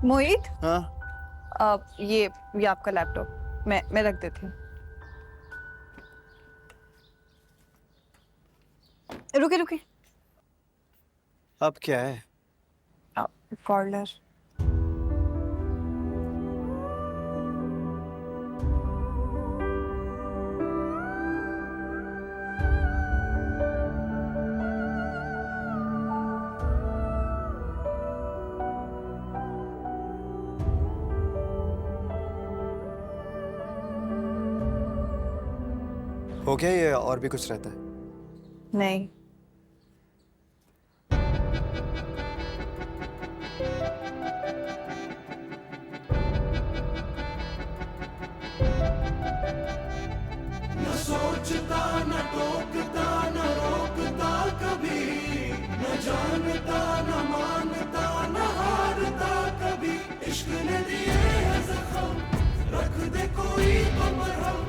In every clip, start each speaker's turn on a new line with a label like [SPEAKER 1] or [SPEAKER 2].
[SPEAKER 1] मोहित,
[SPEAKER 2] हाँ।
[SPEAKER 1] ये आपका लैपटॉप मैं रख देती हूँ। रुके रुके।
[SPEAKER 2] अब क्या है?
[SPEAKER 1] कॉर्नर।
[SPEAKER 2] हो गया ये और भी कुछ रहता है?
[SPEAKER 1] नहीं।
[SPEAKER 3] न सोचता न टोकता न रोकता कभी, न जानता न मानता न हारता कभी। इश्क ने दिए है जख्म, रख दे कोई तो मरहम।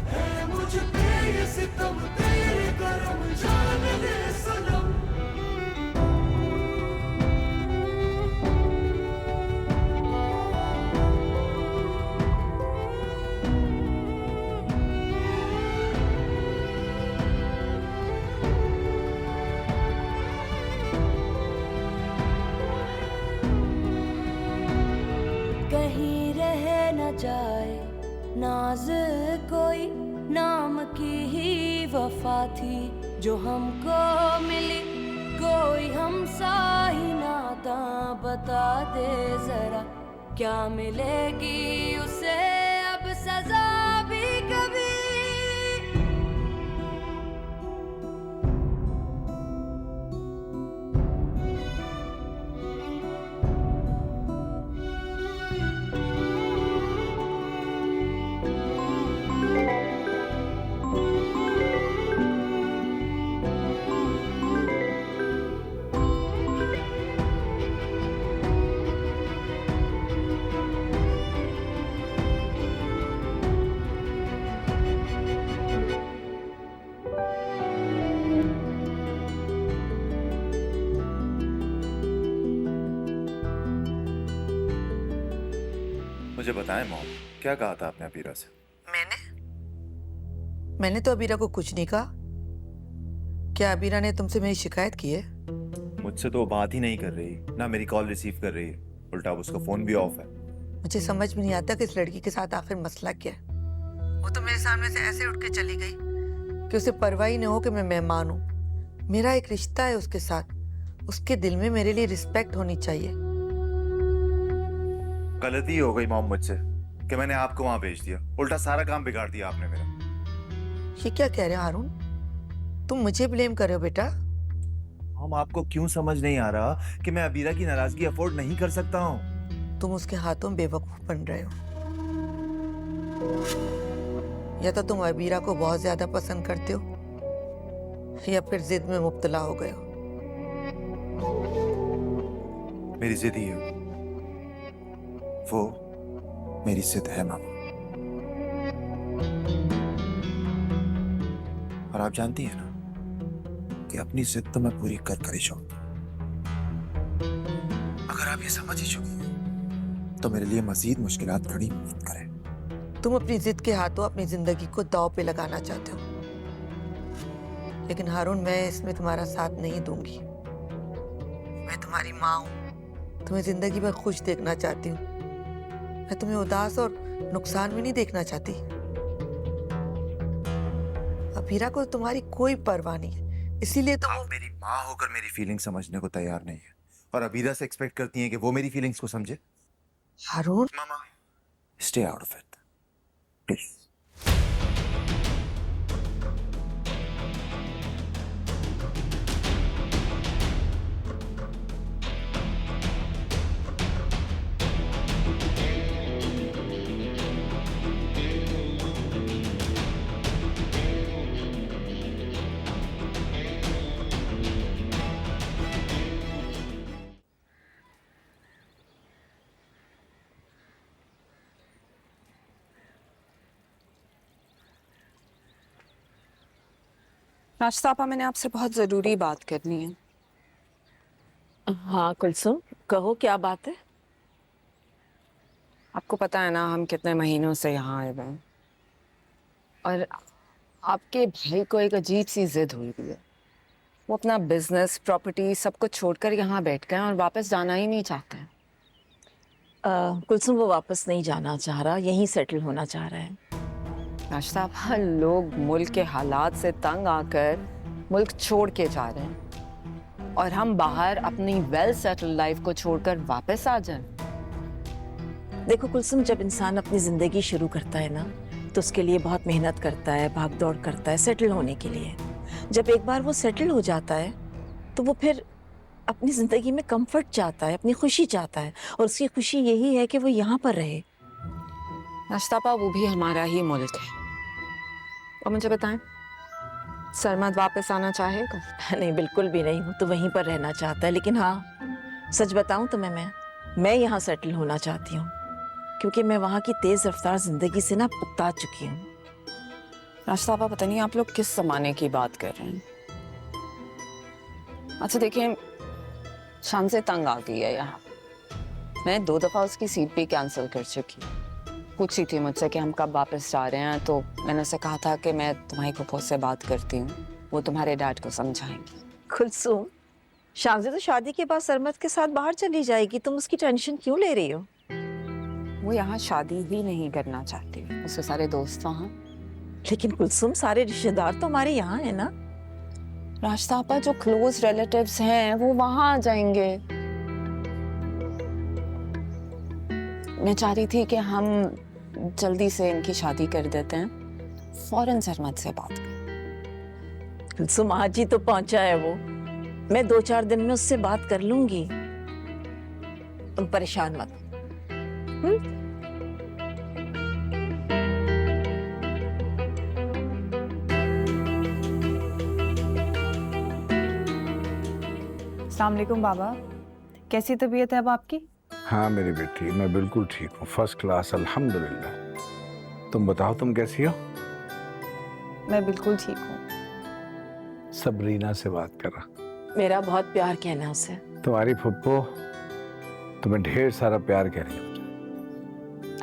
[SPEAKER 3] है मुझ पे ये सितम, तेरे करम, जान ले सनम।
[SPEAKER 4] कहीं रह न जाए नाज कोई, नाम की ही वफा थी जो हमको मिली। कोई हमसा ही नाता बता दे जरा, क्या मिलेगी उसे अब सजा भी कभी।
[SPEAKER 5] मुझे बताएं मॉम, क्या कहा था आपने अबीरा से?
[SPEAKER 6] मैंने तो अबीरा को कुछ नहीं कहा। क्या अबीरा ने तुमसे मेरी शिकायत की है?
[SPEAKER 5] मुझसे तो वो बात ही नहीं कर रही, ना मेरी कॉल रिसीव कर रही है, उल्टा अब उसका फोन भी ऑफ है।
[SPEAKER 6] मुझे समझ में नहीं आता कि इस लड़की के साथ आखिर मसला क्या है। वो तो मेरे सामने से ऐसे उठ के चली गई कि उसे परवाह ही न हो कि मैं मेहमान हूँ। मेरा एक रिश्ता है उसके साथ, उसके दिल में मेरे लिए रिस्पेक्ट होनी चाहिए।
[SPEAKER 5] गलती हो गई मॉम मुझसे कि मैंने आपको वहां भेज दिया, उल्टा सारा काम बिगाड़ दिया आपने मेरा।
[SPEAKER 6] ये क्या कह रहे हो हारून? तुम मुझे ब्लेम कर रहे हो बेटा?
[SPEAKER 5] मॉम, आपको क्यों समझ नहीं आ रहा कि मैं अबीरा की नाराजगी अफोर्ड नहीं कर सकता हूँ?
[SPEAKER 6] तुम उसके हाथों बेवकूफ बन रहे हो। या तो तुम अबीरा को बहुत ज्यादा पसंद करते हो या फिर जिद में मुब्तला हो गए हो।
[SPEAKER 5] मेरी जिद ही है वो, मेरी जिद है मामा। और आप जानती हैं ना कि अपनी जिद तो मैं पूरी कर ही जाऊंगा। अगर आप ये समझ ही चुकी हैं तो मेरे लिए मजीद मुश्किलात खड़ी मत करें।
[SPEAKER 6] तुम अपनी जिद के हाथों अपनी जिंदगी को दांव पे लगाना चाहते हो, लेकिन हारून मैं इसमें तुम्हारा साथ नहीं दूंगी। मैं तुम्हारी माँ हूं, तुम्हें जिंदगी में खुश देखना चाहती हूँ। मैं तुम्हें उदास और नुकसान में नहीं देखना चाहती। अबीरा को तुम्हारी कोई परवाह नहीं है, इसीलिए तो
[SPEAKER 5] आप मेरी माँ होकर मेरी फीलिंग समझने को तैयार नहीं है और अबीरा से एक्सपेक्ट करती हैं कि वो मेरी फीलिंग्स को समझे।
[SPEAKER 6] हारून,
[SPEAKER 5] मामा, stay out of it please.
[SPEAKER 1] नाश्ता आपा, मैंने आपसे बहुत जरूरी बात करनी है।
[SPEAKER 7] हाँ कुलसुम, कहो क्या बात है। आपको पता है ना हम कितने महीनों से यहाँ आए हुए हैं, और आपके भाई को एक अजीब सी जिद हुई हुई है। वो अपना बिजनेस, प्रॉपर्टी सब कुछ छोड़कर यहाँ बैठ गए हैं और वापस जाना ही नहीं चाहते हैं।
[SPEAKER 8] कुलसुम वो वापस नहीं जाना चाह रहा, यहीं सेटल होना चाह रहा है।
[SPEAKER 7] नाश्ता लोग मुल्क के हालात से तंग आकर मुल्क छोड़ के जा रहे हैं, और हम बाहर अपनी वेल सेटल लाइफ को छोड़कर वापस आ जाएं।
[SPEAKER 8] देखो कुलसुम, जब इंसान अपनी जिंदगी शुरू करता है ना तो उसके लिए बहुत मेहनत करता है, भाग दौड़ करता है सेटल होने के लिए। जब एक बार वो सेटल हो जाता है तो वो फिर अपनी जिंदगी में कंफर्ट चाहता है, अपनी खुशी चाहता है, और उसकी खुशी यही है कि वो यहाँ पर रहे।
[SPEAKER 7] नाश्तापा वो भी हमारा ही मुल्क है। और मुझे बताएं, सरमद वापस आना चाहेगा?
[SPEAKER 8] नहीं, बिल्कुल भी नहीं, वो तो वहीं पर रहना चाहता है। लेकिन हाँ, सच बताऊं तो मैं यहाँ सेटल होना चाहती हूँ, क्योंकि मैं वहाँ की तेज रफ्तार जिंदगी से ना उकता चुकी हूँ।
[SPEAKER 7] नाश्तापा पता नहीं आप लोग किस जमाने की बात कर रहे हैं। अच्छा देखिए, शान से तंग आ गई है यहाँ। मैं 2 दफा उसकी सीट भी कैंसिल कर चुकी। पूछी थी मुझसे कि हम कब वापस जा रहे हैं, तो मैंने उसे कहा था कि मैं तुम्हारी फूफो से बात करती हूँ, वो तुम्हारे डैड को समझाएंगी।
[SPEAKER 8] कुलसुम, शानज़े तो शादी के बाद सरमद के साथ बाहर चली जाएगी, तुम उसकी टेंशन क्यों ले रही हो?
[SPEAKER 7] वो यहाँ शादी ही नहीं करना चाहती, उसके सारे दोस्त वहाँ।
[SPEAKER 8] लेकिन कुलसुम, सारे रिश्तेदार तो हमारे यहाँ है ना।
[SPEAKER 7] राश्तापा जो क्लोज रिलेटिव्स हैं वो वहाँ आ जाएंगे। मैं चाह रही थी कि हम जल्दी से इनकी शादी कर देते हैं, फौरन सरमद से बात कर।
[SPEAKER 8] कुलसुम, आज ही तो पहुंचा है वो, मैं 2-4 दिन में उससे बात कर लूंगी, तुम परेशान मत।
[SPEAKER 1] अस्सलाम वालेकुम बाबा, कैसी तबीयत है अब आपकी?
[SPEAKER 9] हाँ मेरी बेटी, मैं बिल्कुल ठीक हूँ, फर्स्ट क्लास अल्हम्दुलिल्लाह। तुम बताओ, तुम कैसी हो?
[SPEAKER 1] मैं बिल्कुल ठीक हूँ।
[SPEAKER 9] सबरीना से बात कर रहा।
[SPEAKER 8] मेरा बहुत प्यार कहना उसे।
[SPEAKER 9] तुम्हारी फुप्पो तुम्हें ढेर सारा प्यार कह रही है।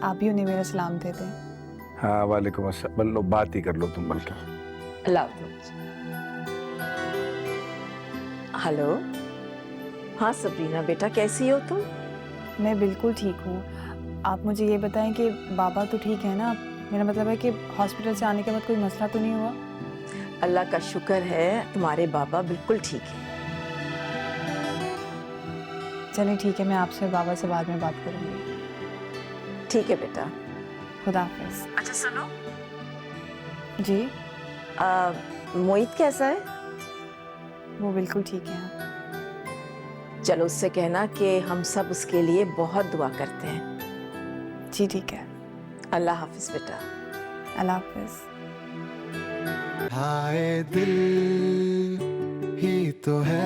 [SPEAKER 1] आप भी उन्हें मेरा सलाम दे दें।
[SPEAKER 9] हाँ वालेकुम अस्सलाम। बोलो, बात ही कर लो तुम बल्कि।
[SPEAKER 8] अल्लाह हाफ़िज़। हेलो, हाँ सबरीना बेटा, कैसी हो तुम?
[SPEAKER 1] मैं बिल्कुल ठीक हूँ। आप मुझे ये बताएं कि बाबा तो ठीक है ना? मेरा मतलब है कि हॉस्पिटल से आने के बाद कोई मसला तो नहीं हुआ?
[SPEAKER 8] अल्लाह का शुक्र है, तुम्हारे बाबा बिल्कुल ठीक है।
[SPEAKER 1] चलिए ठीक है, मैं आपसे बाबा से बाद में बात करूँगी।
[SPEAKER 8] ठीक है बेटा,
[SPEAKER 1] खुदा हाफिज़।
[SPEAKER 8] अच्छा सुनो
[SPEAKER 1] जी?
[SPEAKER 8] मोहित कैसा है?
[SPEAKER 1] वो बिल्कुल ठीक है।
[SPEAKER 8] चलो उससे कहना कि हम सब उसके लिए बहुत दुआ करते हैं।
[SPEAKER 1] जी ठीक है।
[SPEAKER 8] अल्लाह हाफिज़ बेटा।
[SPEAKER 1] अल्लाह हाफिज़।
[SPEAKER 3] हाय दिल ही तो है